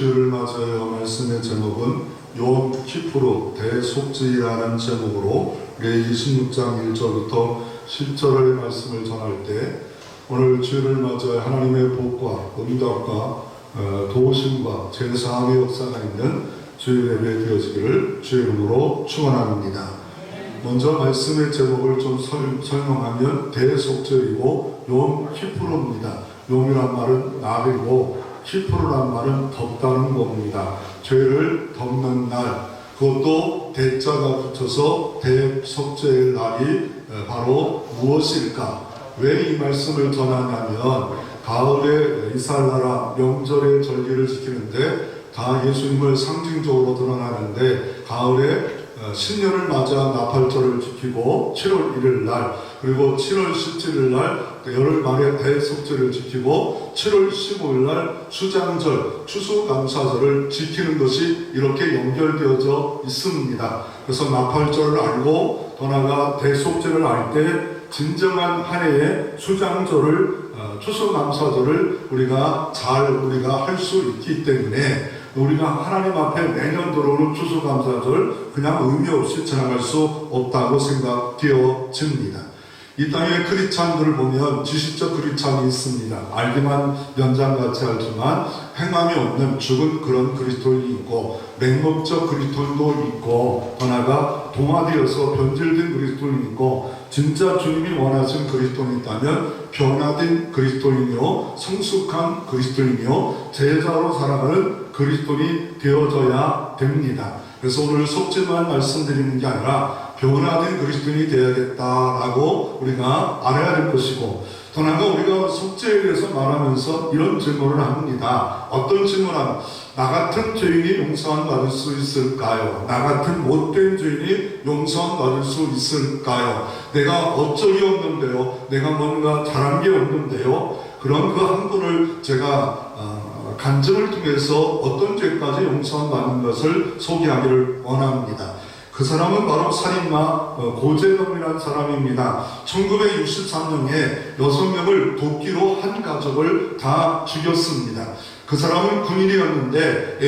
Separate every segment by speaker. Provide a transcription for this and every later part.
Speaker 1: 주일을 맞아요. 말씀의 제목은 욤 키푸르 대속죄라는 제목으로 레위기 16장 1절부터 10절의 말씀을 전할 때 오늘 주일을 맞아요. 하나님의 복과 응답과 도우심과 제사함의 역사가 있는 주일 예배 되어지기를 주의 이름으로 축원합니다. 먼저 말씀의 제목을 좀 설명하면 대속죄이고 욤 키푸르입니다. 욤이란 말은 날이고 키푸르란 말은 덮다는 겁니다. 죄를 덮는 날, 그것도 대자가 붙여서 대속죄의 날이 바로 무엇일까? 왜 이 말씀을 전하냐면 가을에 이스라엘 명절의 절기를 지키는데 다 예수님을 상징적으로 드러나는데 가을에 신년을 맞아 나팔절을 지키고 7월 1일 날 그리고 7월 17일 날 열흘 만에 대속죄를 지키고 7월 15일 날 수장절 추수감사절을 지키는 것이 이렇게 연결되어져 있습니다. 그래서 나팔절을 알고 더 나아가 대속죄를 알 때 진정한 한 해의 수장절을 추수감사절을 우리가 할 수 있기 때문에 우리가 하나님 앞에 매년 들어오는 추수감사절 그냥 의미 없이 지나갈 수 없다고 생각되어집니다. 이 땅의 크리스찬들을 보면 지식적 크리스찬이 있습니다. 알기만 연장같이 알지만 행함이 없는 죽은 그런 그리스도인이 있고 맹목적 그리스도인도 있고 더 나아가 동화되어서 변질된 그리스도인이 있고 진짜 주님이 원하신 그리스도인이 있다면 변화된 그리스도인이요 성숙한 그리스도인이요 제자로 살아가는 그리스도인이 되어져야 됩니다. 그래서 오늘 속죄만 말씀드리는 게 아니라 변화된 그리스도인이 되어야겠다라고 우리가 알아야 될 것이고 더 나아가 우리가 속죄에 대해서 말하면서 이런 질문을 합니다. 어떤 질문을 나 같은 죄인이 용서함 받을 수 있을까요? 나 같은 못된 죄인이 용서함 받을 수 있을까요? 내가 어쩌기 없는데요? 내가 뭔가 잘한 게 없는데요? 그런 그 한 분을 제가 간증을 통해서 어떤 죄까지 용서함 받는 것을 소개하기를 원합니다. 그 사람은 바로 살인마 고재범이라는 사람입니다. 1963년에 6명을 도끼로 한 가족을 다 죽였습니다. 그 사람은 군인이었는데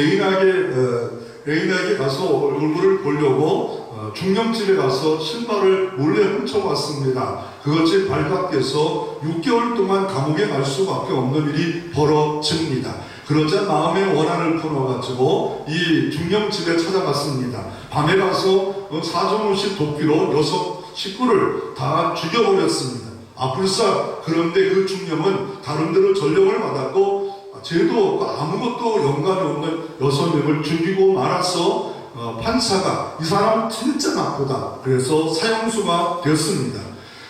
Speaker 1: 애인에게 가서 얼굴을 보려고 중령집에 가서 신발을 몰래 훔쳐왔습니다. 그것이 발각돼서 6개월 동안 감옥에 갈 수밖에 없는 일이 벌어집니다. 그러자 마음의 원한을 풀어가지고 이 중령집에 찾아갔습니다. 밤에 가서 4.5씩 도끼로 6식구를 다 죽여버렸습니다. 불사 그런데 그 중령은 다른 데로 전령을 받았고 죄도 없고 아무것도 연관이 없는 6명을 죽이고 말아서 판사가 이 사람 진짜 나쁘다 그래서 사형수가 되었습니다.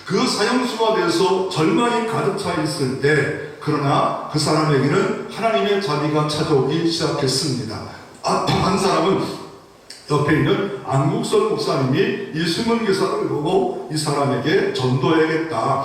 Speaker 1: 그 사형수가 돼서 절망이 가득 차 있을 때 그러나 그 사람에게는 하나님의 자비가 찾아오기 시작했습니다. 한 사람은 옆에 있는 안국설 목사님이 이 숨은 기사를 보고 이 사람에게 전도해야겠다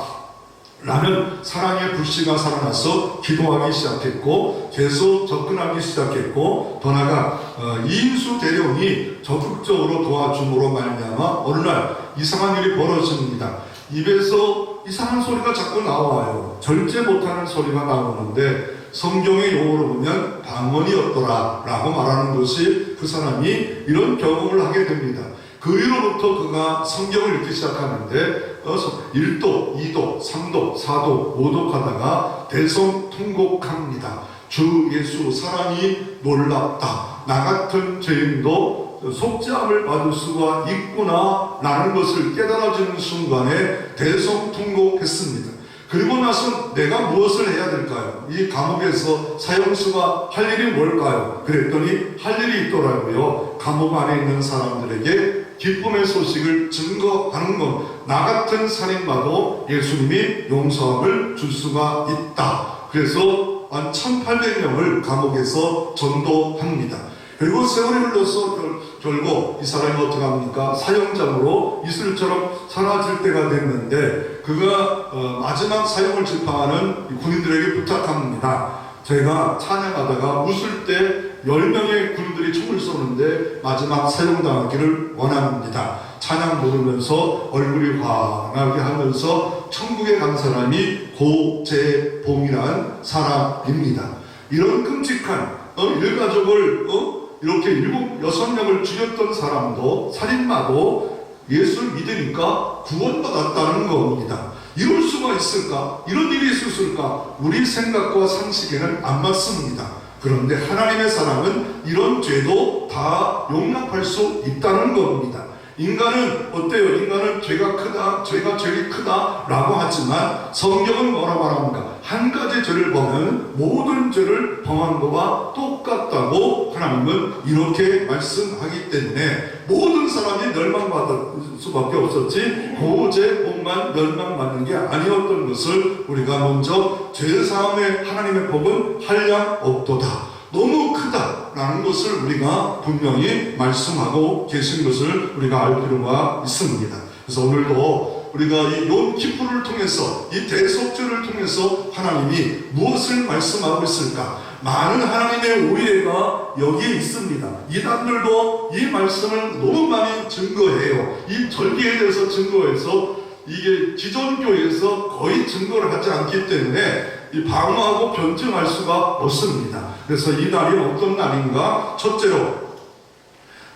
Speaker 1: 라는 사랑의 불씨가 살아나서 기도하기 시작했고 계속 접근하기 시작했고 더 나아가 이인수 대령이 적극적으로 도와줌으로 말미암아 어느 날 이상한 일이 벌어집니다. 입에서 이상한 소리가 자꾸 나와요. 절제 못하는 소리가 나오는데 성경의 용어로 보면 방언이었더라 라고 말하는 것이 그 사람이 이런 경험을 하게 됩니다. 그 이후로부터 그가 성경을 읽기 시작하는데 1도, 2도, 3도, 4도, 5도 하다가 대성통곡합니다. 주 예수 사랑이 놀랍다. 나 같은 죄인도 속죄함을 받을 수가 있구나 라는 것을 깨달아지는 순간에 대성통곡했습니다. 그리고 나서 내가 무엇을 해야 될까요? 이 감옥에서 사형수가 할 일이 뭘까요? 그랬더니 할 일이 있더라고요. 감옥 안에 있는 사람들에게 기쁨의 소식을 증거하는 것. 나 같은 살인마도 예수님이 용서함을 줄 수가 있다. 그래서 한 1800명을 감옥에서 전도합니다. 그리고 세월이 흘러서 결국 이 사람이 어떻게 합니까? 사형장으로 이슬처럼 사라질 때가 됐는데 그가 마지막 사형을 집행하는 군인들에게 부탁합니다. 제가 찬양하다가 웃을 때 10명의 군인들이 총을 쏘는데 마지막 사형당하기를 원합니다. 찬양 부르면서 얼굴이 환하게 하면서 천국에 간 사람이 고재봉이라는 사람입니다. 이런 끔찍한 일가족을 이렇게 6명을 죽였던 사람도, 살인마도 예수를 믿으니까 구원받았다는 겁니다. 이럴 수가 있을까? 이런 일이 있었을까? 우리 생각과 상식에는 안 맞습니다. 그런데 하나님의 사랑은 이런 죄도 다 용납할 수 있다는 겁니다. 인간은 어때요? 인간은 죄가 크다, 죄가 제일 크다 라고 하지만 성경은 뭐라고 말합니까? 한 가지 죄를 범하면 모든 죄를 범한 것과 똑같다고 하나님은 이렇게 말씀하기 때문에 모든 사람이 멸망받을 수밖에 없었지 고제 복만 멸망받는 게 아니었던 것을 우리가 먼저 죄사함의 하나님의 법은 한량 없도다, 너무 크다라는 것을 우리가 분명히 말씀하고 계신 것을 우리가 알 필요가 있습니다. 그래서 오늘도 우리가 이 욤 키푸르를 통해서, 이 대속죄를 통해서 하나님이 무엇을 말씀하고 있을까? 많은 하나님의 오해가 여기에 있습니다. 이단들도 이 말씀을 너무 많이 증거해요. 이 절기에 대해서 증거해서 이게 기존 교회에서 거의 증거를 하지 않기 때문에 이 방어하고 변증할 수가 없습니다. 그래서 이 날이 어떤 날인가? 첫째로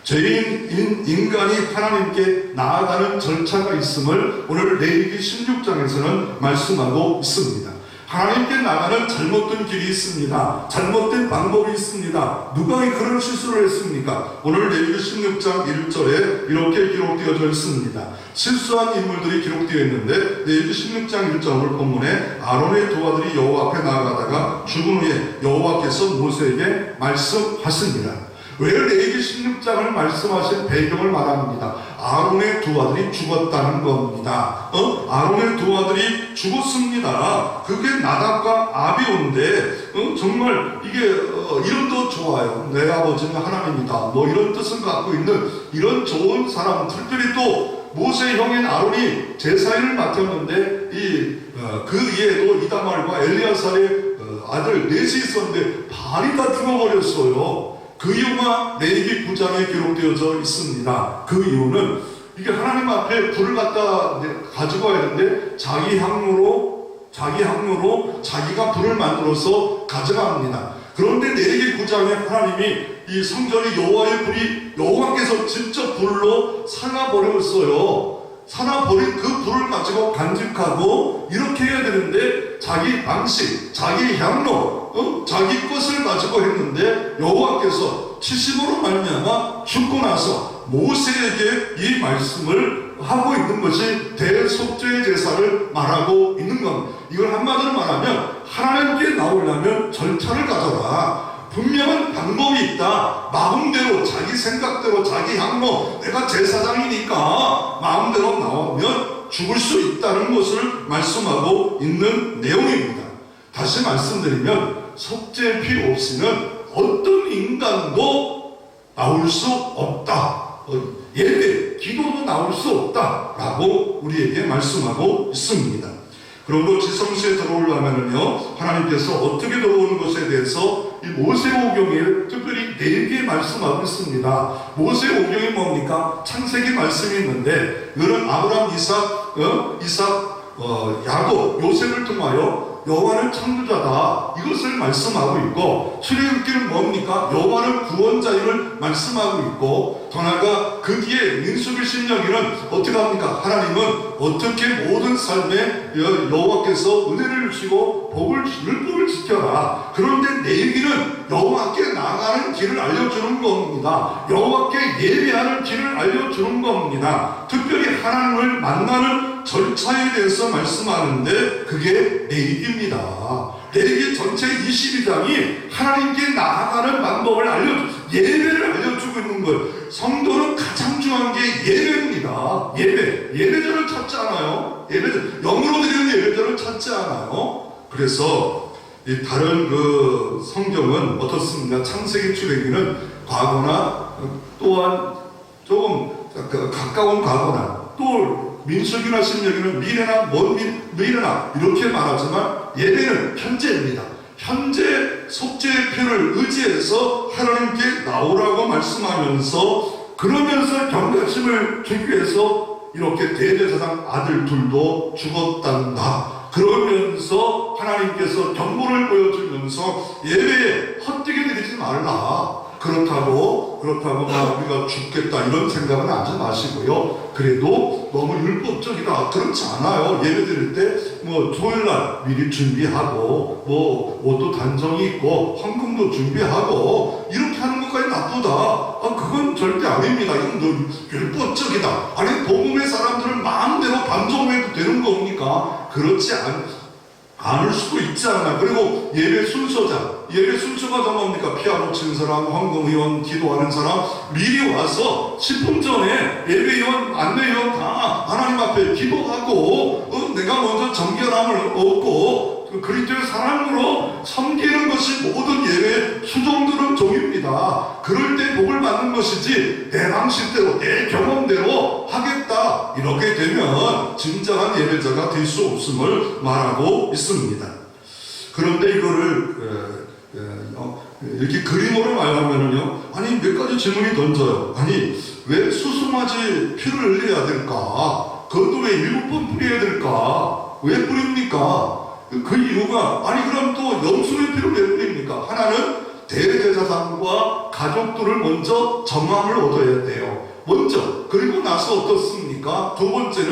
Speaker 1: 죄인 인간이 하나님께 나아가는 절차가 있음을 오늘 레위기 16장에서는 말씀하고 있습니다. 하나님께 나가는 잘못된 길이 있습니다. 잘못된 방법이 있습니다. 누가 그런 실수를 했습니까? 오늘 레위기 16장 1절에 이렇게 기록되어져 있습니다. 실수한 인물들이 기록되어 있는데 레위기 16장 1절을 본문에 아론의 두 아들이 여호와 앞에 나아가다가 죽은 후에 여호와께서 모세에게 말씀하십니다. 왜 레위기 16장을 말씀하신 배경을 말합니다. 아론의 두 아들이 죽었다는 겁니다. 아론의 두 아들이 죽었습니다. 그게 나답과 아비온데 정말 이게 이름도 좋아요. 내 아버지는 하나님이다, 뭐 이런 뜻을 갖고 있는 이런 좋은 사람, 특별히 또 모세 형인 아론이 제사일을 맡았는데 그 이에도 이다말과 엘리야살의 아들 넷이 있었는데 반이 다 죽어버렸어요. 그 이유가 레위기 9장에 기록되어져 있습니다. 그 이유는 이게 하나님 앞에 불을 갖다 가지고 와야 되는데 자기 향로로 자기가 불을 만들어서 가져갑니다. 그런데 레위기 9장에 하나님이 이 성전의 여호와의 불이 여호와께서 직접 불로 살아버렸어요. 살아버린 그 불을 가지고 간직하고 이렇게 해야 되는데 자기 방식, 자기 향로, 자기 것을 가지고 했는데 여호와께서 치심으로 말미암아 죽고 나서 모세에게 이 말씀을 하고 있는 것이 대속죄 제사를 말하고 있는 겁니다. 이걸 한마디로 말하면 하나님께 나오려면 절차를 가져라. 분명한 방법이 있다. 마음대로, 자기 생각대로, 자기 향로, 내가 제사장이니까 마음대로 나오면 죽을 수 있다는 것을 말씀하고 있는 내용입니다. 다시 말씀드리면 속죄 필요 없이는 어떤 인간도 나올 수 없다. 예배, 기도도 나올 수 없다라고 우리에게 말씀하고 있습니다. 그러므로 지성소에 들어오려면요, 하나님께서 어떻게 들어오는 것에 대해서 이 모세오경에 특별히 4개 말씀하고 있습니다. 모세오경이 뭡니까? 창세기 말씀이 있는데, 이거는 아브라함, 이삭, 야곱, 요셉을 통하여 여호와는 창조자다, 이것을 말씀하고 있고, 출애굽기는 뭡니까? 여호와는 구원자임을 말씀하고 있고, 더 나아가 그 뒤에 민수기 신명기는 어떻게 합니까? 하나님은 어떻게 모든 삶에 여호와께서 은혜를 주시고 율법을 지켜라. 그런데 레위기는 여호와께 나아가는 길을 알려주는 겁니다. 여호와께 예배하는 길을 알려주는 겁니다. 특별히 하나님을 만나는 절차에 대해서 말씀하는데 그게 레위기입니다. 레위기 전체 22장이 하나님께 나아가는 방법을 예배를 알려주고 있는 거예요. 성도는 가장 중요한 게 예배입니다. 예배자를 찾지 않아요. 영으로 드리는 예배자를 찾지 않아요. 그래서 이 다른 그 성경은 어떻습니까? 창세기, 출애굽기는 과거나 또한 조금 가까운 과거나 또 민수기나 신명기는 미래나 먼 미래나 이렇게 말하지만 예배는 현재입니다. 현재 속죄의 표를 의지해서 하나님께 나오라고 말씀하면서, 그러면서 경각심을 주기 위해서 이렇게 대제사장 아들 둘도 죽었단다. 그러면서 하나님께서 경고를 보여주면서 예배에 헛되게 드리지 말라. 그렇다고 막 우리가 죽겠다 이런 생각은 하지 마시고요. 그래도 너무 율법적이다 그렇지 않아요. 예배 드릴 때 뭐 토요일날 미리 준비하고 뭐 옷도 단정히 입고 헌금도 준비하고 이렇게 하는 것까지 나쁘다. 그건 절대 아닙니다. 이건 너무 율법적이다. 아니 복음의 사람들은 마음대로 반정해도 되는 겁니까? 그렇지 않을 수도 있지 않나. 그리고 예배 순서가 뭡니까? 피아노 치는 사람, 헌금위원, 기도하는 사람 미리 와서 10분 전에 예배위원, 안내위원 다 하나님 앞에 기도하고 내가 먼저 정결함을 얻고 그리스도의 사랑으로 섬기는 것이 모든 예배의 수종드는 종입니다. 그럴 때 복을 받는 것이지 내 방식대로 내 경험대로 하겠다 이렇게 되면 진정한 예배자가 될 수 없음을 말하고 있습니다. 그런데 이거를 이렇게 그림으로 말하면은요, 아니 몇 가지 질문이 던져요. 아니 왜 수송아지 피를 흘려야 될까? 그것도 왜 7번 뿌려야 될까? 왜 뿌립니까? 그 이유가 아니 그럼 또 염소의 피를 왜 뿌립니까? 하나는 대제사장과 가족들을 먼저 정함을 얻어야 돼요. 먼저. 그리고 나서 어떻습니까? 두 번째는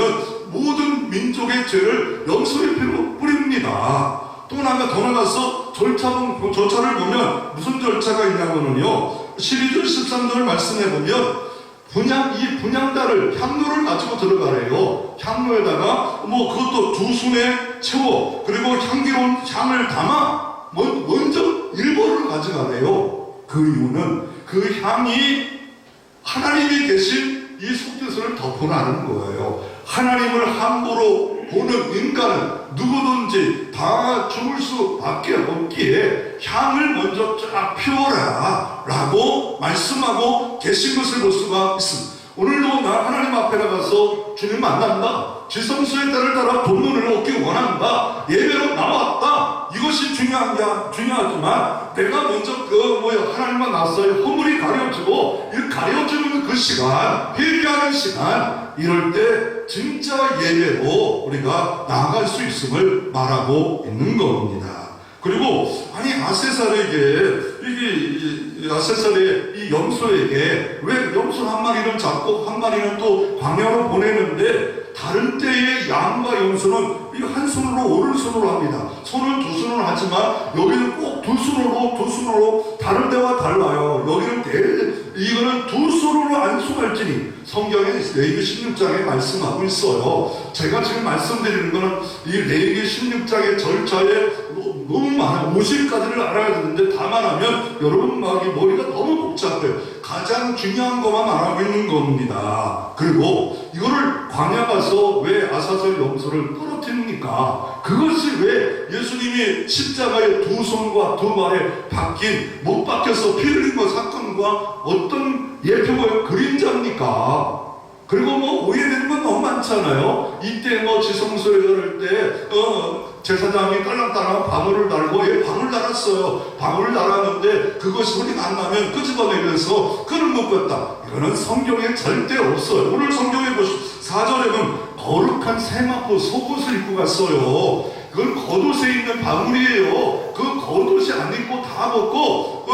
Speaker 1: 모든 민족의 죄를 염소의 피로 뿌립니다. 또 하나 더 나가서 절차를 보면 무슨 절차가 있냐면요, 12절 13절 말씀해 보면 이 분향달을 향로를 가지고 들어가래요. 향로에다가 뭐 그것도 2손에 채워 그리고 향기로운 향을 담아 먼저 1벌을 가져가래요. 그 이유는 그 향이 하나님이 계신 이 속죄소를 덮어나는 거예요. 하나님을 함부로 보는 인간은 누구든지 다 죽을 수밖에 없기에 향을 먼저 쫙 피워라 라고 말씀하고 계신 것을 볼 수가 있습니다. 오늘도 나 하나님 앞에 나가서 주님 만난다, 지성소의 때를 따라 본문을 얻기 원한다, 예배로 나왔다, 이것이 중요하지만 내가 먼저 하나님과 나서의 허물이 가려지고 이 가려지는 그 시간, 회개하는 시간, 이럴 때 진짜 예배로 우리가 나아갈 수 있음을 말하고 있는 겁니다. 그리고 아니 아세살의 이 염소에게 왜 염소 한 마리는 잡고 한 마리는 또 광야로 보내는데 다른 때의 양과 염소는 한 손으로 오른손으로 합니다. 손은 2손으로 하지만 여기는 꼭 2손으로 다른 데와 달라요. 여기는 이거는 2손으로 안수할지니 성경에 레위기 16장에 말씀하고 있어요. 제가 지금 말씀드리는 거는 이 레위기 16장의 절차에 너무 많아요. 50가지를 알아야 되는데 다 말하면 여러분 머리가 너무 복잡해요. 가장 중요한 것만 말하고 있는 겁니다. 그리고 이거를 광야 가서 왜 아사슬 염소를 떨어뜨립니까? 그것이 왜 예수님이 십자가에 2손과 2발에 못 박혀서 피 흘린 것 사건과 어떤 예표고요? 그림자입니까? 그리고 오해되는 건 너무 많잖아요. 이때 지성소에 그럴 때 제사장이 딸랑딸랑 방울을 달고 방울 달았어요. 방울을 달았는데 그것이 소리가 안 나면 끄집어내면서 끈을 묶었다. 이거는 성경에 절대 없어요. 오늘 성경에 보시면 4절에는 거룩한 세마포 속옷을 입고 갔어요. 그건 겉옷에 있는 방울이에요. 그 겉옷이 안 입고 다 벗고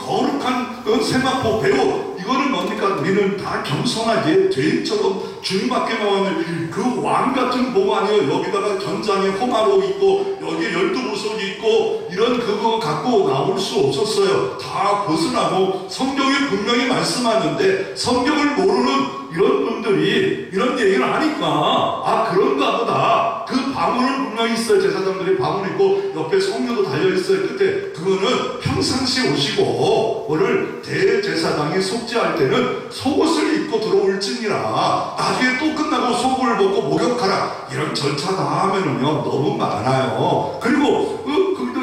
Speaker 1: 거룩한 세마포 배옷, 이거는 뭡니까? 우리는 다 겸손하게 죄인처럼 주님 밖에 나오는 그 왕 같은 복 아니에요. 여기다가 견장에 호마로 있고 여기에 12보석이 있고 이런 그거 갖고 나올 수 없었어요. 다 벗으라고 성경이 분명히 말씀하는데 성경을 모르는 이런 분들이 이런 얘기를 하니까 그런가 보다. 그 방울은 분명히 있어요. 제사장들이 방울 있고 옆에 성녀도 달려있어요. 끝에 그거는 평상시 옷이고 오늘 대제사장이 속죄할 때는 속옷을 입고 들어올지니라. 나중에 또 끝나고 속을 벗고 목욕하라. 이런 절차 다 하면은요 너무 많아요. 그리고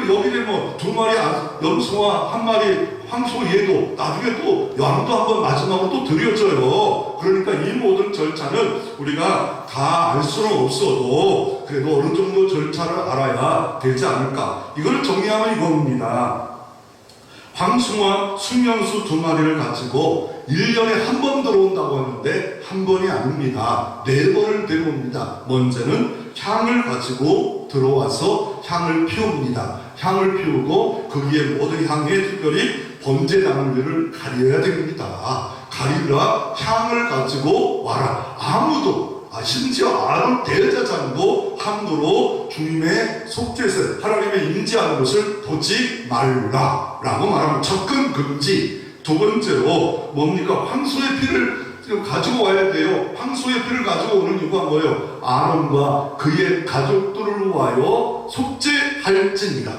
Speaker 1: 여기에 2마리 염소와 1마리 황소 얘도 나중에 또 양도 한번 마지막으로 또 드려져요. 그러니까 이 모든 절차는 우리가 다 알 수는 없어도 그래도 어느 정도 절차를 알아야 되지 않을까. 이걸 정리하면 이겁니다. 황소와 수면수 2마리를 가지고 1년에 한 번 들어온다고 하는데 한 번이 아닙니다. 4번을 데려옵니다. 먼저는 향을 가지고 들어와서 향을 피웁니다. 향을 피우고 거기에 모든 향에 특별히 번제나무를 가려야 됩니다. 가리라 향을 가지고 와라. 아무도 심지어 아론 대제사장도 함부로 주님의 속죄에서 하나님의 임재하는 것을 보지 말라 라고 말하면 접근 금지. 두 번째로 뭡니까? 황소의 피를 가지고 와야 돼요. 황소의 피를 가지고 오는 이유가 뭐예요? 아론과 그의 가족들을 위하여 속죄할지니라.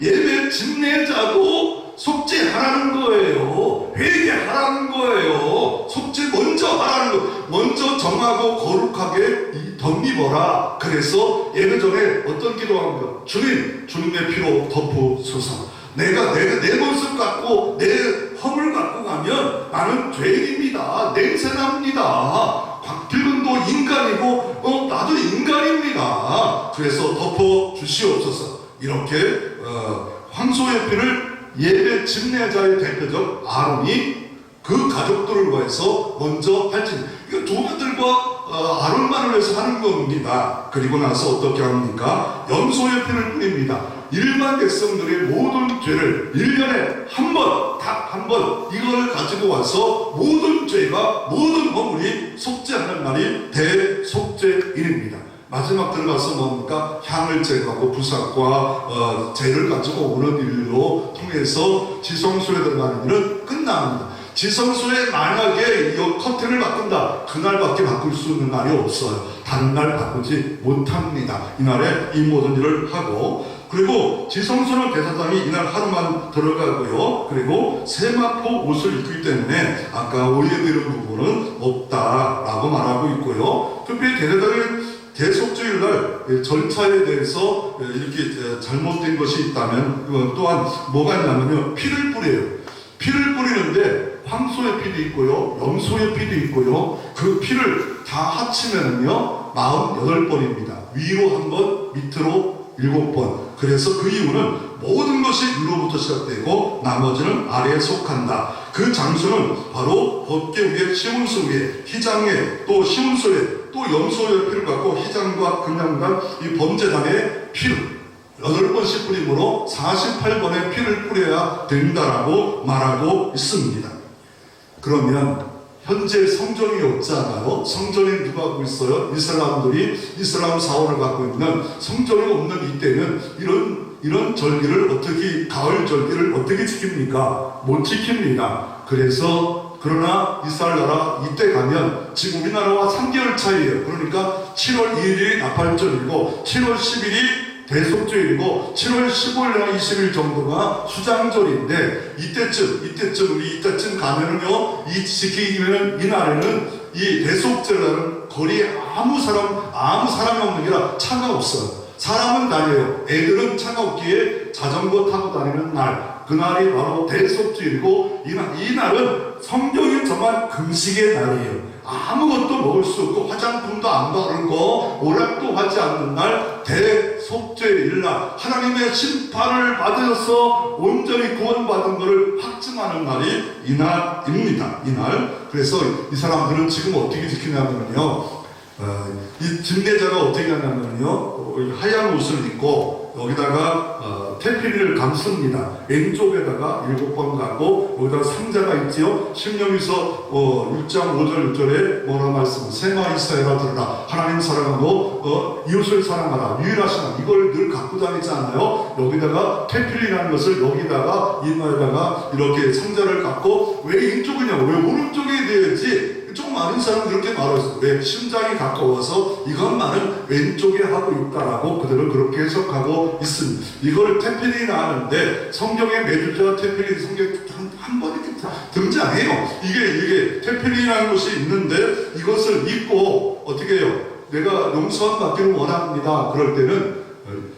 Speaker 1: 예배 집례자도 속죄하라는 거예요. 회개하라는 거예요. 속죄 먼저 하라는 거. 먼저 정하고 거룩하게 덧입어라. 그래서 예배 전에 어떤 기도합니까? 주님, 주님의 피로 덮으소서. 내가 내 모습 갖고 내 허물 갖고 가면 나는 죄인입니다. 냄새납니다. 곽필근도 인간이고 나도 인간입니다. 그래서 덮어 주시옵소서. 이렇게 황소의 피를 예배 집례자의 대표적 아론이 그 가족들을 위해서 먼저 할지. 이거 도마들과 아론만을 위해서 하는 겁니다. 그리고 나서 어떻게 합니까? 염소의 피를 뿌립니다. 일반 백성들의 모든 죄를 1년에 한 번, 딱 한 번 이걸 가지고 와서 모든 죄가 모든 허물이 속죄하는 날이 대속죄일입니다. 마지막 들어가서 뭡니까? 향을 제거하고 부삭과 죄를 가지고 오는 일로 통해서 지성소에 들어가는 일은 끝납니다. 지성소에 만약에 이 커튼을 바꾼다, 그날밖에 바꿀 수 있는 날이 없어요. 다른 날 바꾸지 못합니다. 이날에 이 모든 일을 하고, 그리고 지성소는 대사장이 이날 하루만 들어가고요. 그리고 세마포 옷을 입기 때문에 아까 오해되는 부분은 없다라고 말하고 있고요. 특별히 대사장이 대속죄일날 절차에 대해서 이렇게 잘못된 것이 있다면 또한 뭐가 있냐면요, 피를 뿌려요. 피를 뿌리는데 황소의 피도 있고요, 염소의 피도 있고요. 그 피를 다 합치면은요 48번입니다. 위로 한 번, 밑으로 7번. 그래서 그 이유는 모든 것이 위로부터 시작되고 나머지는 아래에 속한다. 그 장소는 바로 법궤 위에 시문소 위에 희장에 또 시문소에 또 염소의 피를 갖고 희장과 금양단 이 범죄단의 피를 8번씩 뿌림으로 48번의 피를 뿌려야 된다라고 말하고 있습니다. 그러면 현재 성전이 없잖아요. 성전이 누가 갖고 있어요? 이슬람들이 이슬람 사원을 갖고 있는 성전이 없는 이때는 이런 절기를 어떻게, 가을 절기를 어떻게 지킵니까? 못 지킵니다. 그러나 이스라엘 나라 이때 가면 지금 우리나라와 3개월 차이에요. 그러니까 7월 2일이 나팔절이고 7월 10일이 대속죄일이고 7월 15일이나 20일 정도가 수장절인데 이때쯤 가면은요, 이 지키기면은 이날에는 이 대속죄라는 거리에 아무 사람이 없는 게라 차가 없어요. 사람은 다녀요. 애들은 차가 없기에 자전거 타고 다니는 날, 그날이 바로 대속죄일이고 이날은 성경이 정한 금식의 날이에요. 아무것도 먹을 수 없고 화장품도 안 바르고 오락도 하지 않는 날, 대속죄일날, 하나님의 심판을 받으셔서 온전히 구원받은 것을 확증하는 날이 이날입니다. 이날. 그래서 이 사람들은 지금 어떻게 지키냐면요, 이 집례자가 어떻게 하냐면요, 하얀 옷을 입고 여기다가 태피리를 감습니다. 왼쪽에다가 7번 가고 여기다가 상자가 있지요. 신명기서 6장 5절 6절에 뭐라 말씀? 세마 이스라엘아 들으라. 하나님 사랑하고 이웃을 사랑하라. 유일하신 하나님. 이걸 늘 갖고 다니잖아요. 여기다가 태피리라는 것을 여기다가 이마에다가 이렇게 상자를 갖고, 왜 왼쪽이냐고, 왜 오른쪽에 대야지. 좀 많은 사람은 그렇게 말했어요. 왜? 심장이 가까워서 이것만은 왼쪽에 하고 있다라고 그들은 그렇게 해석하고 있습니다. 이걸 테필리나 하는데 성경에 메두자 테필리 성경에 한 번 이렇게 등장해요. 이게 테필리라는 것이 있는데 이것을 입고 어떻게 해요? 내가 용서함 받기를 원합니다. 그럴 때는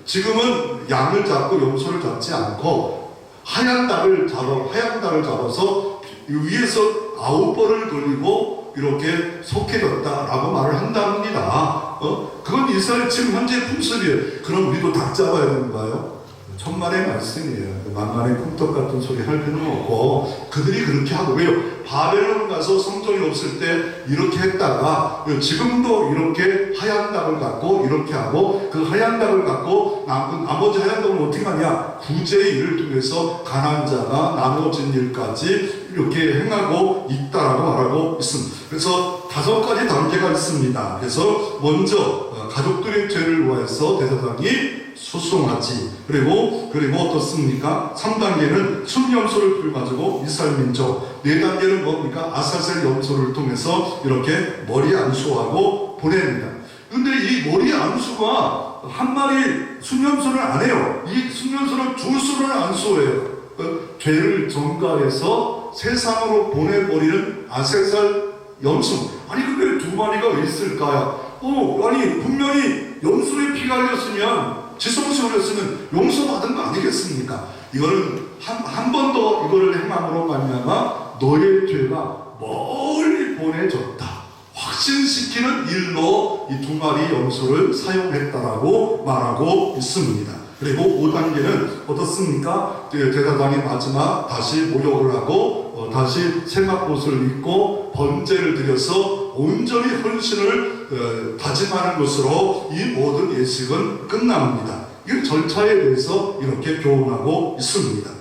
Speaker 1: 지금은 양을 잡고 염소를 잡지 않고 하얀 닭을 잡아서 위에서 9번을 돌리고 이렇게 속해졌다라고 말을 한답니다. 그건 이스라엘 지금 현재 풍습이에요. 그럼 우리도 닭 잡아야 되는가요? 천만의 말씀이에요. 만만의 꿈떡 같은 소리 할 필요는 없고, 그들이 그렇게 하고, 왜요? 바벨론 가서 성전이 없을 때 이렇게 했다가 지금도 이렇게 하얀 닭을 갖고 이렇게 하고, 그 하얀 닭을 갖고 나머지 하얀 닭은 어떻게 하냐? 구제의 일을 통해서 가난한 자가 나눠진 일까지 이렇게 행하고 있다라고 말하고 있습니다. 그래서 5가지 단계가 있습니다. 그래서 먼저 가족들의 죄를 위해서 대제사장이 소송하지. 그리고 어떻습니까? 3단계는 순염소를 불가지고 이스라엘 민족. 4단계는 뭡니까? 아사셀 염소를 통해서 이렇게 머리 안수하고 보냅니다. 근데 이 머리 안수가 한 마리 순염소를 안 해요. 이 순염소를 두 수를 안수해요. 죄를 전가해서 세상으로 보내버리는 아사셀 염소. 아니 근데 2마리가 있을까요? 아니 분명히 염소의 피가 흘렸으면, 지성소를 했으면 용서받은 거 아니겠습니까? 이거는 한 번 더 이거를 행함으로 말미암아 너의 죄가 멀리 보내졌다, 확신시키는 일로 이 2마리 염소를 사용했다라고 말하고 있습니다. 그리고 5단계는 어떻습니까? 제사장이 마지막 다시 모욕을 하고 다시 생합옷을 입고 번제를 드려서 온전히 헌신을 다짐하는 것으로 이 모든 예식은 끝납니다. 이 절차에 대해서 이렇게 교훈하고 있습니다.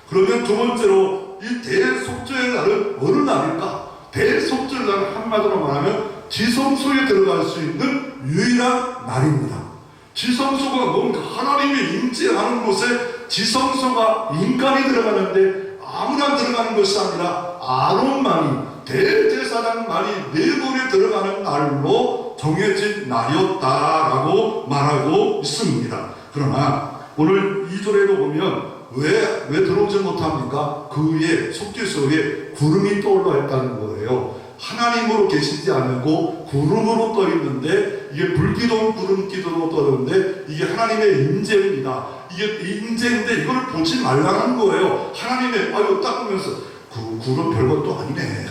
Speaker 1: 그러면 2번째로 이 대속죄의 날은 어느 날일까? 대속죄의 날은 한마디로 말하면 지성소에 들어갈 수 있는 유일한 날입니다. 지성소가 뭔가 하나님의 임재하는 곳에 지성소가 인간이 들어가는데 아무나 들어가는 것이 아니라 아론만이, 대제사장만이 내분에 들어가는 날로 정해진 날이었다라고 말하고 있습니다. 그러나 오늘 2절에도 보면 왜 들어오지 못합니까? 그 위에 속죄소에 구름이 떠올라 있다는 거예요. 하나님으로 계시지 않고 구름으로 떠 있는데, 이게 불기둥 구름기둥으로 떠 있는데 이게 하나님의 임재입니다. 이게 임재인데 이걸 보지 말라는 거예요. 하나님의 딱 보면서 구름 별것도 아니네.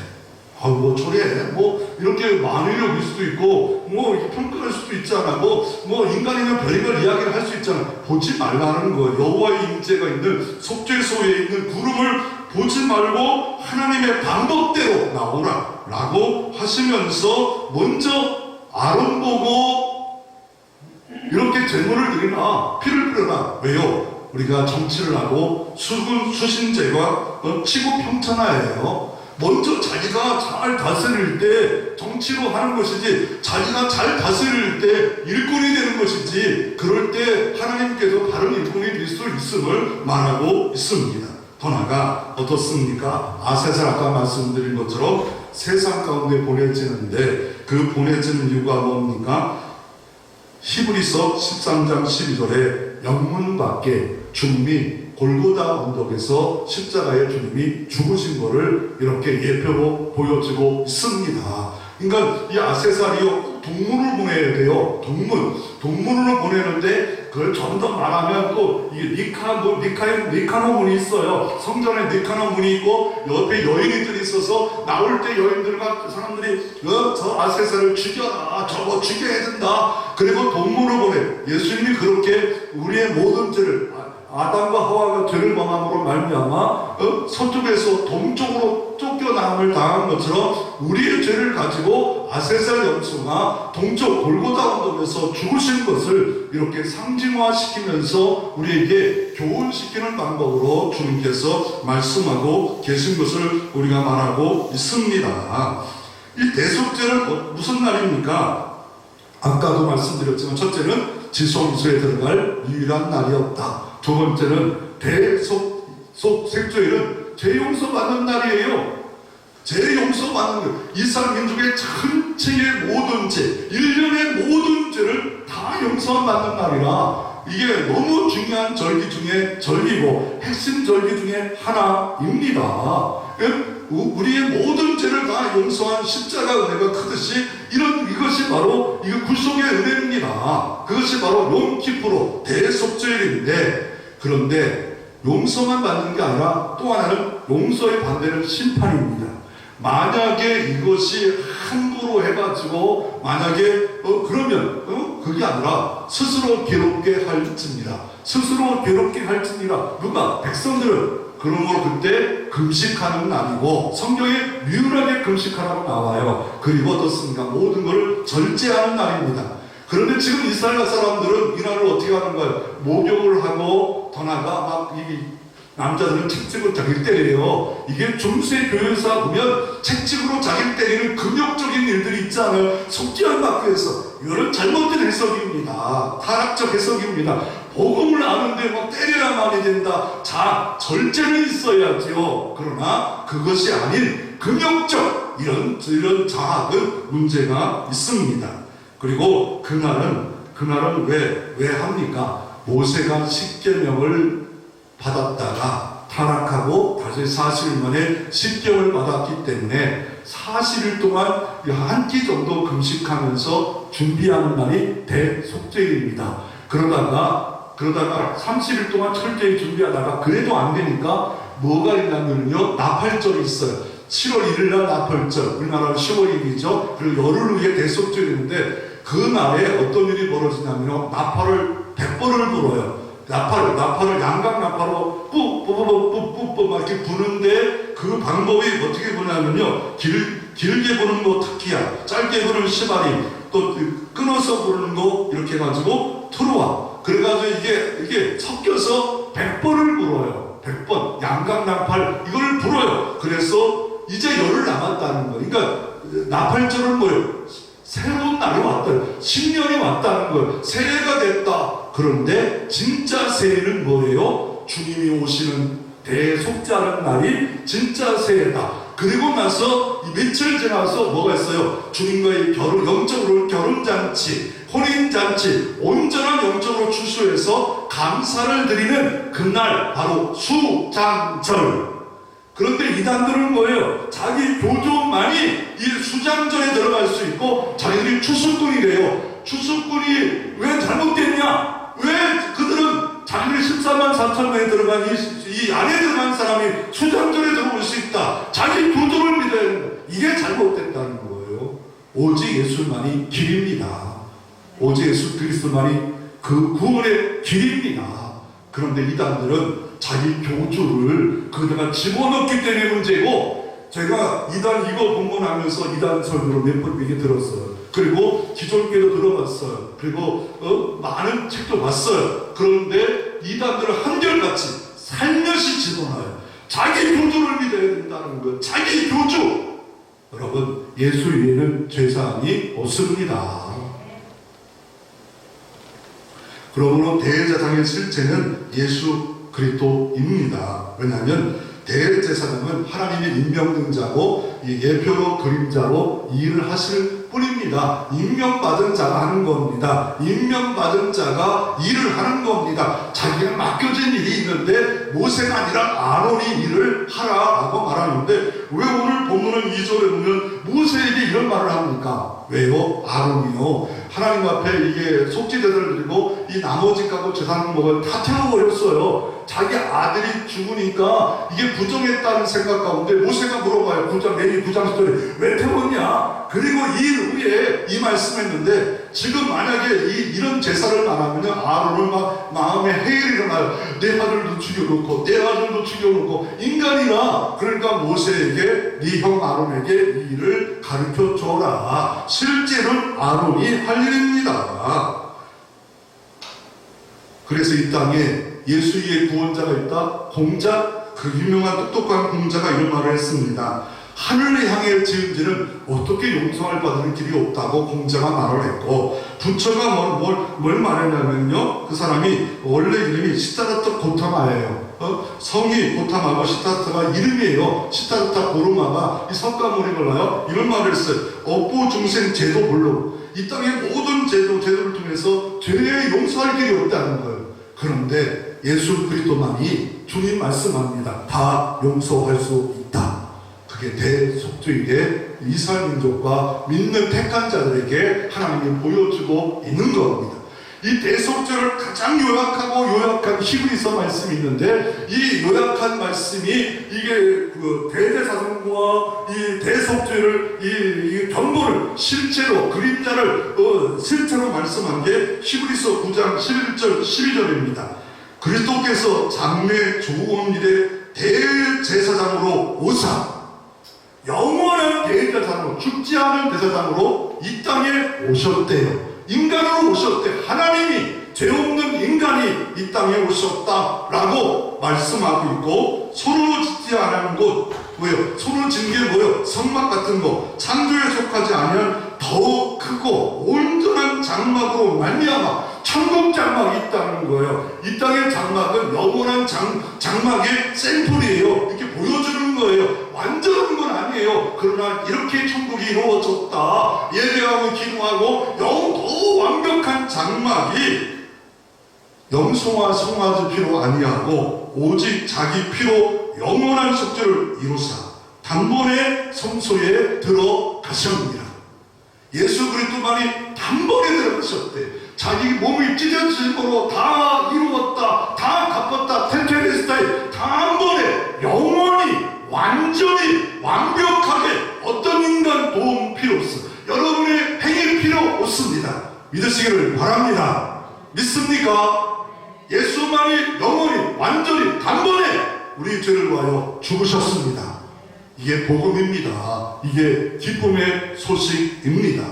Speaker 1: 뭐 저래 이렇게 만유력일 수도 있고 평가할 수도 있잖아. 인간이면 별의별 이야기를 할 수 있잖아. 보지 말라는 거예요. 여호와의 임재가 있는 속죄소에 있는 구름을 보지 말고 하나님의 방법대로 나오라 라고 하시면서 먼저 아론 보고 이렇게 제물을 드리나 피를 뿌려라. 왜요? 우리가 정치를 하고 수신제가 치고 평천하예요. 먼저 자기가 잘 다스릴 때 정치로 하는 것이지, 자기가 잘 다스릴 때 일꾼이 되는 것이지, 그럴 때 하나님께서 다른 일꾼이 될 수 있음을 말하고 있습니다. 더 나아가 어떻습니까? 아세살 아까 말씀드린 것처럼 세상 가운데 보내지는데 그 보내지는 이유가 뭡니까? 히브리서 13장 12절에 영문 밖에 주님이 골고다 언덕에서 십자가에 주님이 죽으신 것을 이렇게 예표로 보여지고 있습니다. 그러니까 이 아세살이요, 동문을 보내야 돼요. 동문으로 보내는데 그걸 좀 더 말하면 또 이게 니카노 문이 있어요. 성전에 니카노 문이 있고 옆에 여인들이 있어서 나올 때 여인들과 사람들이 저 아세살을 죽여라, 저거 죽여야 된다. 그리고 동문으로 보내. 예수님이 그렇게 우리의 모든 죄를, 아담과 하와가 죄를 범함으로 말미암아 서쪽에서 동쪽으로 쫓겨남을 당한 것처럼 우리의 죄를 가지고 아세살 염소가 동쪽 골고다 언덕에서 죽으신 것을 이렇게 상징화시키면서 우리에게 교훈시키는 방법으로 주님께서 말씀하고 계신 것을 우리가 말하고 있습니다. 이 대속죄는 무슨 날입니까? 아까도 말씀드렸지만 첫째는 지성소에 들어갈 유일한 날이었다. 2번째는 대속죄일은 죄용서 받는 날이에요. 죄용서 받는 날. 이스라엘 민족의 전체의 모든 죄, 1년의 모든 죄를 다 용서받는 날이라 이게 너무 중요한 절기 중에 절기고 핵심 절기 중에 하나입니다. 우리의 모든 죄를 다 용서한 십자가 은혜가 크듯이 이것이 바로 구속의 은혜입니다. 그것이 바로 욤키프로 대속죄일인데, 그런데 용서만 받는 게 아니라 또 하나는 용서의 반대는 심판입니다. 만약에 이것이 함부로 해가지고 만약에 그러면 그게 아니라 스스로 괴롭게 할지니라. 스스로 괴롭게 할지니라. 누가? 백성들은. 그러므로 그때 금식하는 날이고 성경에 유일하게 금식하라고 나와요. 그리고 어떻습니까? 모든 것을 절제하는 날입니다. 그런데 지금 이스라엘 사람들은 이날을 어떻게 하는 거예요? 목욕을 하고 더 나아가 막 남자들은 책찍으로 자기를 때려요. 이게 중세 교회사 보면 책찍으로 자기를 때리는 금욕적인 일들이 있잖아요. 속죄한 학교에서. 이런 잘못된 해석입니다. 타락적 해석입니다. 복음을 아는데 막 때려야만이 된다. 자, 절제는 있어야지요. 그러나 그것이 아닌 금욕적 이런 자학은 문제가 있습니다. 그리고 그날은 왜 합니까? 모세가 십계명을 받았다가 타락하고 다시 40일 만에 십계명을 받았기 때문에 40일 동안 한 끼 정도 금식하면서 준비하는 날이 대속죄일입니다. 그러다가 30일 동안 철저히 준비하다가 그래도 안 되니까 뭐가 있냐면요, 나팔절이 있어요. 7월 1일 날 나팔절, 우리나라 10월 1일이죠. 그리고 열흘 후에 대속절인데 그날에 어떤 일이 벌어지냐면요, 나팔을 100번을 불어요. 나팔을 양각 나팔로 뿌뿌뿌뿌뿌뿌 막 이렇게 부는데 그 방법이 어떻게 부냐면요, 길게 부는 거 특기야, 짧게 부는 시바리, 또 끊어서 부르는 거 이렇게 해가지고 트루와, 그래가지고 이게 섞여서 100번을 불어요. 100번 양각 나팔 이걸 불어요. 그래서 이제 열흘 남았다는 거예요. 그러니까 나팔절은 뭐예요? 새로운 날이 왔다, 신년이 왔다는 거예요. 새해가 됐다. 그런데 진짜 새해는 뭐예요? 주님이 오시는 대속죄하는 날이 진짜 새해다. 그리고 나서 며칠 지나서 뭐가 있어요? 주님과의 영적으로 결혼잔치, 혼인잔치, 온전한 영적으로 추수해서 감사를 드리는 그날, 바로 수장절. 그런데 이단들은 뭐예요? 자기 교조만이 이 수장절에 들어갈 수 있고 자기들이 추수꾼이래요. 추수꾼이 왜 잘못됐냐? 왜 그들은 자기들이 14만 4천 명에 들어간 이 안에 들어간 사람이 수장절에 들어올 수 있다. 자기 교조를 믿어야 된다. 이게 잘못됐다는 거예요. 오직 예수만이 길입니다. 오직 예수 그리스도만이 그 구원의 길입니다. 그런데 이단들은 자기 교주를 거기다가 집어넣기 때문에 문제고, 제가 이단 이거 본문하면서 이단 설교를 몇 번 얘기 들었어요. 그리고 기존교도 들어봤어요. 그리고 많은 책도 봤어요. 그런데 이단들은 한결같이 살며시 집어넣어요. 자기 교주를 믿어야 된다는 것. 자기 교주. 여러분, 예수 위에는 죄사함이 없습니다. 그러므로 대제사장의 실체는 예수 그리스도입니다. 왜냐하면 대제사장은 하나님의 임명된 자고 예표로 그림자로 일을 하실 뿐입니다. 임명받은 자가 하는 겁니다. 임명받은 자가 일을 하는 겁니다. 자기가 맡겨진 일이 있는데 모세가 아니라 아론이 일을 하라라고 말하는데, 왜 오늘 본문은 2절에 보면 모세에게 이런 말을 합니까? 왜요? 아론이요, 하나님 앞에 이게 속죄제를 드리고 이 나머지 가고 제사는 먹을 다 태워버렸어요. 자기 아들이 죽으니까 이게 부정했다는 생각 가운데 모세가 물어봐요. 내리 9장 10절에 왜 태웠냐? 그리고 이 후에 이 말씀했는데, 지금 만약에 이런 제사를 말하면요, 아론은 막 마음에 해일이 일어나요. 내 아들도 죽여놓고 내 아들도 죽여놓고 인간이라. 그러니까 모세에게 네 형 아론에게 이 일을 가르쳐줘라. 실제로는 아론이 할 일입니다. 그래서 이 땅에 예수 위에 구원자가 있다. 공자, 그 유명한 똑똑한 공자가 이런 말을 했습니다. 하늘을 향해 지은 죄는 어떻게 용서할 받는 길이 없다고 공자가 말을 했고, 부처가 뭘 말했냐면요, 그 사람이 원래 이름이 시타르타 고타마예요. 성이 고타마고 시타르타가 이름이에요. 시타르타 고르마가 이 석가모니 몰라요? 이런 말을 했어요. 업보 중생 제도 물론 이 땅의 모든 제도를 통해서 죄에 용서할 길이 없다는 거예요. 그런데 예수 그리스도만이, 주님 말씀합니다, 다 용서할 수 있다. 그게 대속죄일에 이스라엘 민족과 믿는 택한 자들에게 하나님이 보여주고 있는 겁니다. 이 대속죄를 가장 요약한 히브리서 말씀이 있는데, 이 요약한 말씀이 이게 그 대제사장과 이 대속죄를 이 경고를 실제로 그림자를 실제로 말씀한 게 히브리서 9장 11절 12절입니다. 그리스도께서 장래 좋은 일에 대제사장으로 오사, 영원한 대제사장으로, 죽지 않은 대제사장으로 이 땅에 오셨대요. 인간으로 오셨대. 하나님이, 죄 없는 인간이 이 땅에 오셨다라고 말씀하고 있고, 손으로 짓지 않은 곳, 뭐예요? 손으로 짓는 게 뭐예요? 성막 같은 거, 창조에 속하지 아니한 더욱 크고 온전한 장막으로 말미암아 천국 장막이 있다는 거예요. 이 땅의 장막은 영원한 장막의 샘플이에요. 이렇게 보여주는 거예요. 완전한 건 아니에요. 그러나 이렇게 천국이 이루어졌다, 예배하고 기도하고 더 완벽한 장막이 염소와 송아지 피로 아니하고 오직 자기 피로 영원한 속죄를 이루사 단번에 성소에 들어가셨느니라. 예수 그리스도만이 단번에 들어가셨대. 자기 몸이 찢어짐으로 다 이루었다, 다 갚았다, 텐테레스타에 단번에 영원히 완전히 완벽하게 어떤 인간 도움 필요 없어. 여러분의 행위 필요 없습니다. 믿으시기를 바랍니다. 믿습니까? 예수만이 영원히 완전히 단번에 우리 죄를 위하여 죽으셨습니다. 이게 복음입니다. 이게 기쁨의 소식입니다.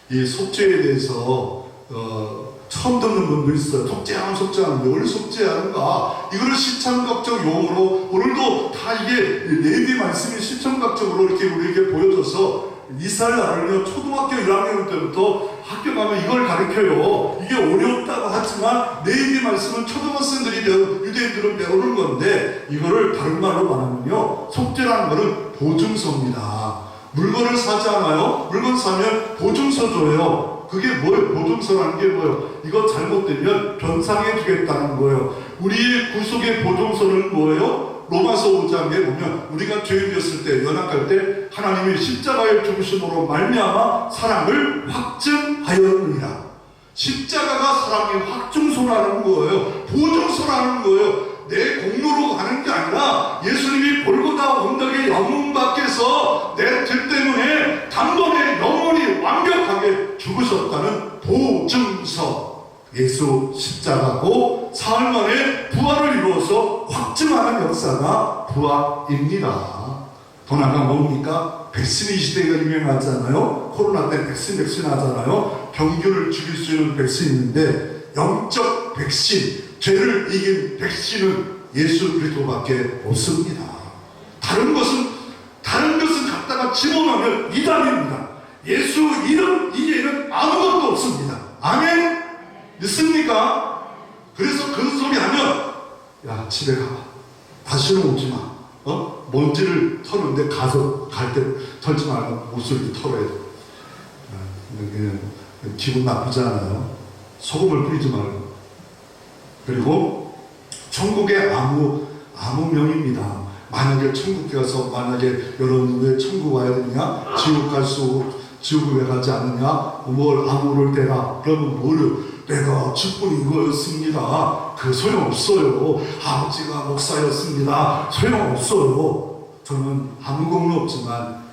Speaker 1: 이 속죄에 대해서 처음 듣는 분도 있어요. 속죄하는 뭘 속죄하는가? 이거를 시청각적 용어로, 오늘도 다 이게 레위기 말씀이 시청각적으로 이렇게 우리에게 보여줘서 이스라엘은요, 초등학교 1학년 때부터 학교 가면 이걸 가르쳐요. 이게 어렵다고 하지만 레위기 말씀은 초등학생들이 유대인들은 배우는 건데, 이거를 다른 말로 말하면요, 속죄라는 것은 보증서입니다. 물건을 사잖아요. 물건 사면 보증서 줘요. 그게 뭐예요? 보증서라는 게 뭐예요? 이거 잘못되면 변상해 주겠다는 거예요. 우리의 구속의 보증서는 뭐예요? 로마서 5장에 보면 우리가 죄인이었을 때, 연약할 때 하나님이 십자가에 죽으심으로 말미암아 사랑을 확증하였느니라. 십자가가 사랑의 확증서라는 거예요. 보증서라는 거예요. 내 공로로 가는 게 아니라 예수님이 골고다 언덕의 영문 밖에서 내 죄 때문에 단번에 영원히 완벽하게 죽으셨다는 보증서. 예수 십자가고 사흘 만에 부활을 이루어서 확증하는 역사가 부활입니다. 더 나아가 뭡니까? 백신 이 시대가 유명하잖아요. 코로나 때 백신 하잖아요. 병균을 죽일 수 있는 백신이 있는데, 영적 백신, 죄를 이긴 백신은 예수 그리스도밖에 없습니다. 다른 것은 갖다가 집어넣으면 이단입니다. 예수 이름 이외에는 아무것도 없습니다. 아멘? 믿습니까? 그래서 그 소리 하면, 야, 집에 가. 다시는 오지 마. 먼지를 털는데 갈 때 털지 말고 옷을 이렇게 털어야 돼. 기분 나쁘지 않아요? 소금을 뿌리지 말고. 그리고 천국의 암호명입니다. 만약에 천국에 가서, 만약에 여러분 왜 천국 와야 되느냐? 지옥을 왜 가지 않느냐? 뭘 암호를 대라. 그러면 뭐를? 내가 직분인 거였습니다. 그 소용없어요. 아버지가 목사였습니다. 소용없어요. 저는 아무 공로 없지만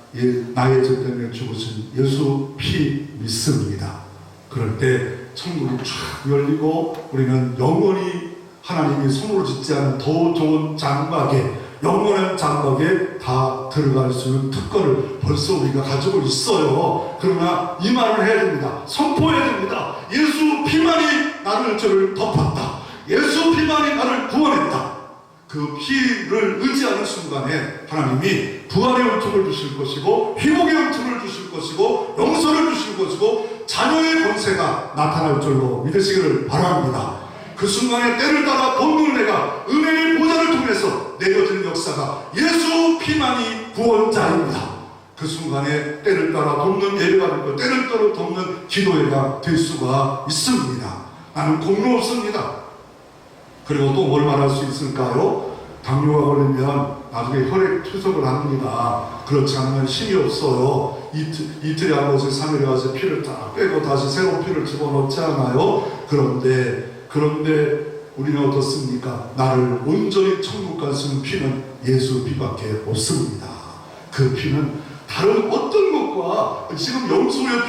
Speaker 1: 나의 죄 때문에 죽으신 예수 피 믿습니다. 그럴 때 천국이 쫙 열리고 우리는 영원히 하나님이 손으로 짓지 않은 더 좋은 장막에, 영원한 장막에 다 들어갈 수 있는 특권을 벌써 우리가 가지고 있어요. 그러나 이 말을 해야 됩니다. 선포해야 됩니다. 예수 피만이 나를 죄를 덮었다. 예수 피만이 나를 구원했다. 그 피를 의지하는 순간에 하나님이 부활의 은총을 주실 것이고, 회복의 은총을 주실 것이고, 용서를 주실 것이고, 자녀의 권세가 나타날 줄로 믿으시기를 바랍니다. 그 순간에 때를 따라 돕는 내가 은혜의 보좌를 통해서 내려지는 역사가 예수 피만이 구원자입니다. 그 순간에 때를 따라 돕는 예배가 되고, 때를 따라 돕는 기도회가 될 수가 있습니다. 나는 공로 없습니다. 그리고 또 뭘 말할 수 있을까요? 당뇨가 걸리면 나중에 혈액 투석을 합니다. 그렇지 않으면 힘이 없어요. 이틀에 한 번씩 3일에 가서 피를 다 빼고 다시 새로운 피를 집어넣지 않아요. 그런데 우리는 어떻습니까? 나를 온전히 천국 갈 수 있는 피는 예수 피밖에 없습니다. 그 피는 다른 어떤 것과 지금 염소의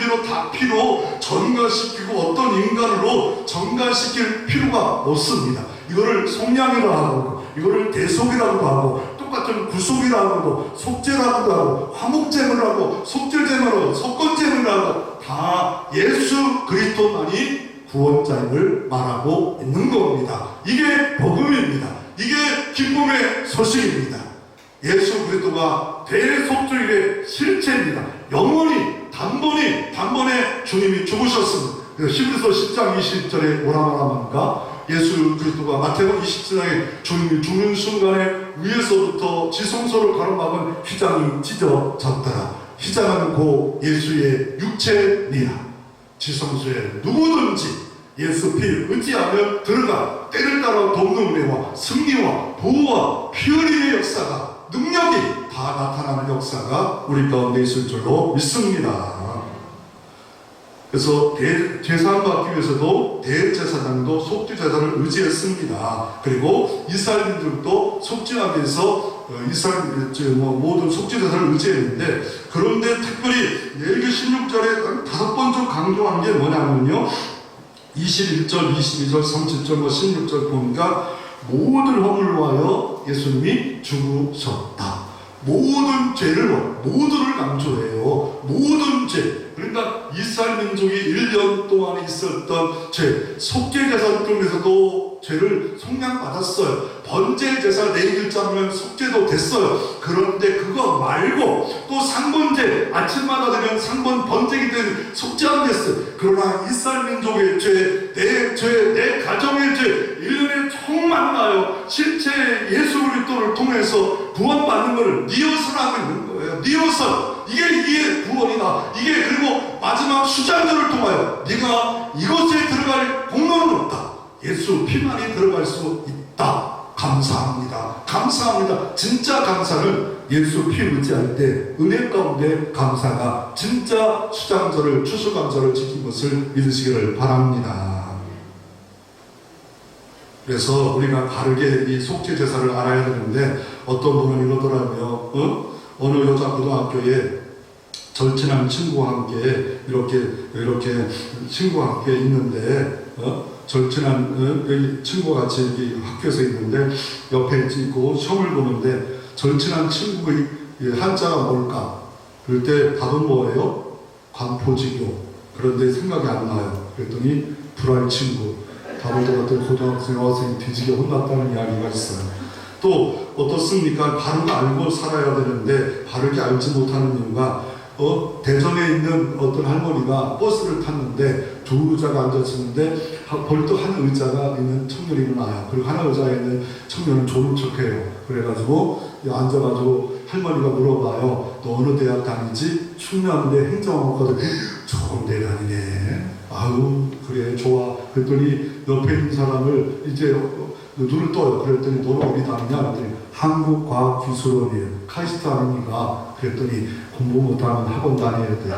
Speaker 1: 피로 전가시키고 어떤 인간으로 전가시킬 필요가 없습니다. 이거를 속량이라고 하고, 이거를 대속이라고 하고, 똑같은 구속이라고도, 속죄라고도 하고, 화목제물이라고, 속죄제물이라고, 속건제물이라고, 다 예수 그리스도만이 구원자임을 말하고 있는 겁니다. 이게 복음입니다. 이게 기쁨의 소식입니다. 예수 그리스도가 대속죄의 실체입니다. 영원히 단번에 주님이 죽으셨습니다. 히브리서 10장 20절에 뭐라 말합니까? 예수 그리스도가 마태복음 27장에 주님이 죽는 순간에 위에서부터 지성소를 가로막은 휘장이 찢어졌더라. 휘장은 곧 예수의 육체니라. 지성소에 누구든지 예수 피 의지하며 들어가 때를 따라 돕는 은혜와 승리와 보호와 피 흘림의 역사가, 능력이 다 나타나는 역사가 우리 가운데 있을 줄로 믿습니다. 그래서 제사를 받기 위해서도 대제사장도 속죄제사를 의지했습니다. 그리고 이스라엘민들도 속죄하기 위해서 모든 속죄제사를 의지했는데, 그런데 특별히 레위기 16절에 5번 강조한 게 뭐냐면요, 21절, 22절, 30절, 16절 보니까 모든 허물을 위하여 예수님이 죽으셨다. 모두를 강조해요. 모든 죄. 그러니까 이스라엘 민족이 1년 동안 있었던 죄, 속죄제사 중에서도 죄를 속량받았어요. 번제제사 내일자면 속죄도 됐어요. 그런데 그거 말고 또 상번제, 아침마다 되면 상번 번제기 때문에 속죄 안 됐어요. 그러나 이스라엘 민족의 죄, 내 가정의 죄, 1년에 총 많아요. 실제 예수 그리스도를 통해서 구원받는 것을 니어선 하고 있는 거예요. 니어선. 이게 구원이다. 이게 그리고 마지막 수장절을 통하여 네가 이곳에 들어갈 공로는 없다. 예수 피만이 들어갈 수 있다. 감사합니다. 감사합니다. 진짜 감사는 예수 피 의지할 때 은혜 가운데 감사가 진짜 수장절을, 추수감사를 지킨 것을 믿으시기를 바랍니다. 그래서 우리가 바르게 이 속죄제사를 알아야 되는데, 어떤 분은 이러더라고요. 어느 여자 고등학교에 절친한 친구와 함께 이렇게 친구와 함께 있는데, 절친한 친구가 같이 학교에서 있는데 옆에 있고 시험을 보는데, 절친한 친구의 한자가 뭘까? 그럴 때 답은 뭐예요? 관포지교. 그런데 생각이 안 나요. 그랬더니 불알 친구. 답을 들었더니 고등학생, 여학생이 뒤지게 혼났다는 이야기가 있어요. 또 어떻습니까? 바르게 알고 살아야 되는데 바르게 알지 못하는 이유가, 대전에 있는 어떤 할머니가 버스를 탔는데 두 의자가 앉았는데 벌떡 한 의자가 있는 청년이 일어나요. 그리고 하나 의자에 있는 청년은 졸은 척해요. 그래가지고 앉아가지고 할머니가 물어봐요. 너 어느 대학 다니지? 충남대 행정학과거든. 좋은 대 다니네. 아유 그래 좋아. 그랬더니 옆에 있는 사람을 이제 눈을 떠요. 그랬더니 너는 어디 다니냐? 그랬더니 한국과학기술원이에요. 카이스트 아닙니까? 그랬더니 공부 못하면 학원 다녀야 돼.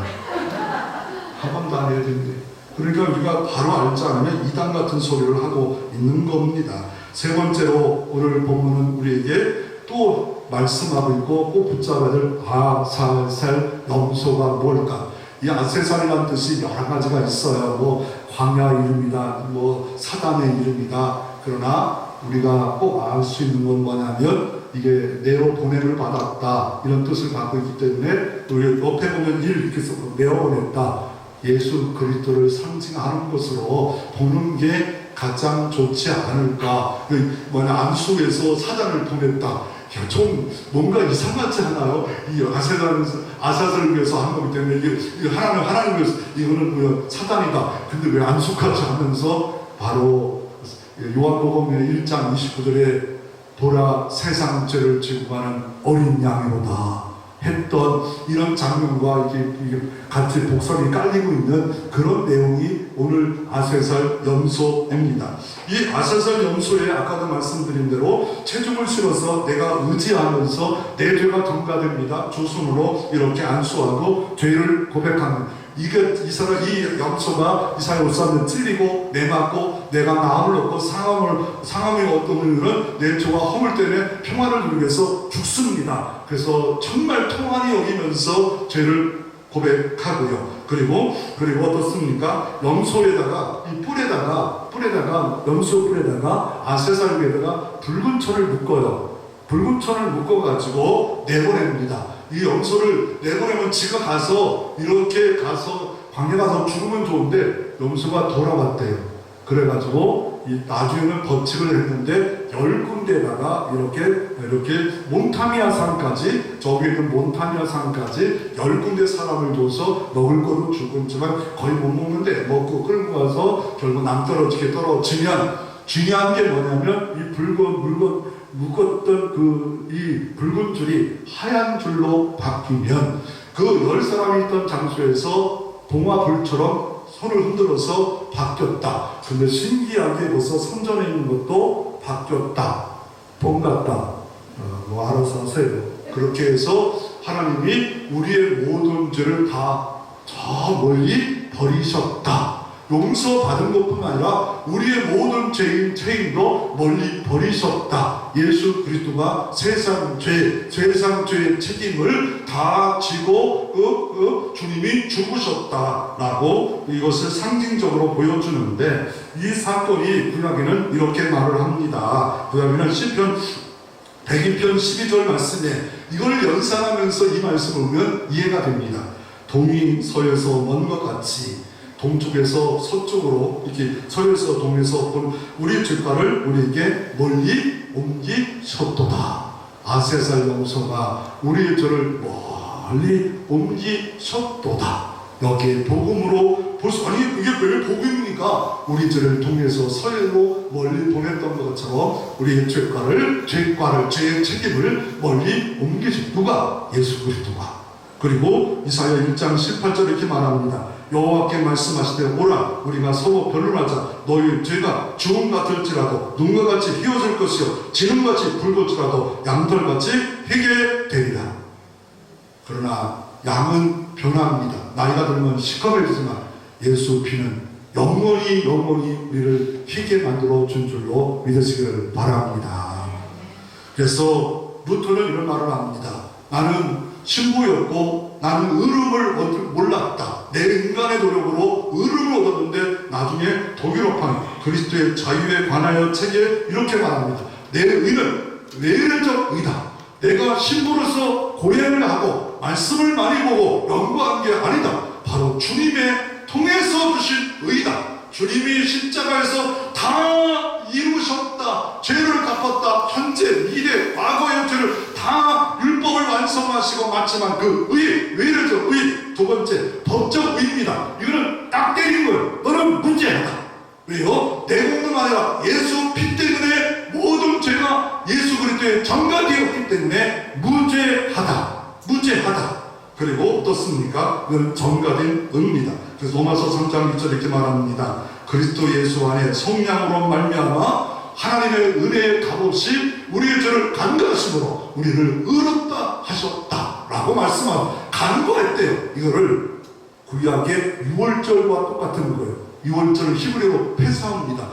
Speaker 1: 학원 다녀야 된대. 그러니까 우리가 바로 알지 않으면 이단 같은 소리를 하고 있는 겁니다. 세 번째로 오늘 본문은 우리에게 또 말씀하고 있고 꼭 붙잡아야 될 아살살 염소가 뭘까? 이 아세살이라는 뜻이 여러 가지가 있어요. 뭐 광야 이름이다, 뭐 사단의 이름이다. 그러나 우리가 꼭 알 수 있는 건 뭐냐면 이게 내어 보냄을 받았다 이런 뜻을 갖고 있기 때문에 우리 옆에 보면 이렇게 써 내어 보냈다. 예수 그리스도를 상징하는 것으로 보는 게 가장 좋지 않을까. 안수에서 사단을 보냈다. 좀 뭔가 이상하지 않아요? 이 아사를 위해서 한 거기 때문에 이게 하나님 위해서 이거는 사단이다. 근데 왜 안수까지 하면서 바로 요한복음 1장 29절에 보라 세상 죄를 지고 가는 어린 양이로다. 했던 이런 장면과 이게 같이 복선이 깔리고 있는 그런 내용이 오늘 아세살 염소입니다. 이 아세살 염소에 아까도 말씀드린 대로 체중을 실어서 내가 의지하면서 내 죄가 전가됩니다. 주 손으로 이렇게 안수하고 죄를 고백하는 이 염소가 이사야 53년 찔리고 매맞고 내가 마음을 얻고 상함을 얻으면 내 죄와 허물 때문에 평화를 누리기 위해서 죽습니다. 그래서 정말 통한이 여기면서 죄를 고백하고요. 그리고 어떻습니까? 염소에다가 이 뿔에다가 염소 뿔에다가 아세살 위에다가 붉은 천을 묶어요. 붉은 천을 묶어가지고 내보냅니다. 이 염소를 내보내면 지가 가서 이렇게 가서 광야 가서 죽으면 좋은데 염소가 돌아왔대요. 그래가지고 나중에는 법칙을 했는데 10군데다가 이렇게 몬타미아 산까지, 저기 있는 몬타미아 산까지 10군데 사람을 줘서 먹을 거는 주겠지만 거의 못 먹는데 먹고 끌고 가서 결국 남떨어지게 떨어지면 중요한 게 뭐냐면 이 묶었던 이 붉은 줄이 하얀 줄로 바뀌면 그 10사람이 있던 장소에서 동화불처럼 손을 흔들어서 바뀌었다. 근데 신기하게 벌써 성전에 있는 것도 바뀌었다. 돈 같다. 뭐 알아서 하세요. 그렇게 해서 하나님이 우리의 모든 죄를 다 저 멀리 버리셨다. 용서받은 것뿐만 아니라 우리의 모든 체인도 멀리 버리셨다. 예수 그리스도가 세상 죄의 책임을 다 지고 주님이 죽으셨다라고 이것을 상징적으로 보여주는데, 이 사건이 구약에는 이렇게 말을 합니다. 구약에는 시편 102편 12절 말씀에 이걸 연상하면서 이 말씀을 보면 이해가 됩니다. 동이 서에서 먼 것 같이 동쪽에서 서쪽으로 이렇게 서에서 동에서 본 우리 죄가를 우리에게 멀리 옮기셨도다. 아세살 염소가 우리의 죄를 멀리 옮기셨도다. 여기에 복음으로 벌써 아니 이게 왜 복음입니까? 우리 죄를 통해서 서해로 멀리 보냈던 것처럼 우리의 죄의 책임을 멀리 옮기신 누가? 예수 그리스도가. 그리고 이사야 1장 18절 이렇게 말합니다. 여호와께 말씀하시되 오라 우리가 서로 변론하자. 너희 죄가 주홍 같을지라도 눈과 같이 휘어질 것이요 지능같이 붉을지라도 양털같이 희게 되리라. 그러나 양은 변합니다. 나이가 들면 시커매지만 예수 피는 영원히 우리를 희게 만들어 준 줄로 믿으시기를 바랍니다. 그래서 루터는 이런 말을 합니다. 나는 신부였고 나는 의름을 몰랐다. 내 인간의 노력으로 의름을 얻었는데 나중에 독일어판 그리스도의 자유에 관하여 책에 이렇게 말합니다. 내 의는 외래적 의다. 내가 신부로서 고행을 하고 말씀을 많이 보고 연구한 게 아니다. 바로 주님의 통해서 주신 의다. 주님이 십자가에서 다 이루셨다. 죄를 갚았다. 현재, 미래, 과거의 죄를 다 율법을 완성하시고 마치만 그 의, 외래적 의, 두 번째 법적 의입니다. 이거는 딱 때린 거예요. 너는 무죄하다. 왜요? 내 공로가 아니라 예수 피 때문에 모든 죄가 예수 그리스도에 전가되었기 때문에 무죄하다. 그리고 어떻습니까? 그건 전가된 의입니다. 그래서 로마서 3장 1절 이렇게 말합니다. 그리스도 예수 안에 성령으로 말미암아 하나님의 은혜의 값없이 우리의 죄를 간과하심으로 우리를 의롭다 하셨다라고 말씀하고 간과했대요. 이거를 구약의 6월절과 똑같은 거예요. 6월절을 히브리어로 패스합니다.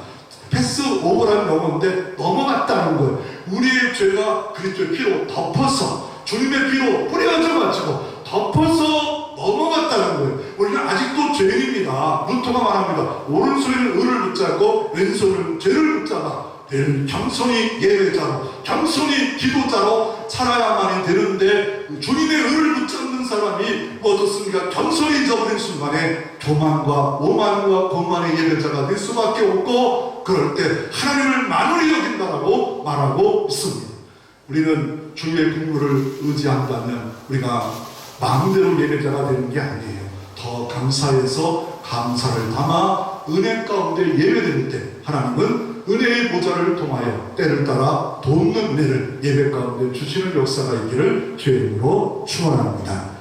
Speaker 1: 패스오버라는 영어인데 넘어갔다는 거예요. 우리의 죄가 그리스도의 피로 덮어서 주님의 피로 뿌려져 가지고 덮어서 넘어갔다는 거예요. 우리는 아직도 죄인입니다. 루터가 말합니다. 오른손에는 의를 붙잡고 왼손은 죄를 붙잡아 내는 겸손히 예배자로 겸손히 기도자로 살아야만이 되는데 주님의 의를 붙잡는 사람이 어떻습니까? 겸손히 잊어버린 순간에 교만과 오만과 거만의 예배자가 될 수밖에 없고, 그럴 때 하나님을 만원히 여긴다라고 말하고 있습니다. 우리는 주의 국물을 의지한다면 우리가 마음대로 예배자가 되는 게 아니에요. 더 감사해서 감사를 담아 은혜 가운데 예배드릴 때 하나님은 은혜의 보좌를 통하여 때를 따라 돕는 은혜를 예배 가운데 주시는 역사가 있기를 주의 이름으로 축원합니다.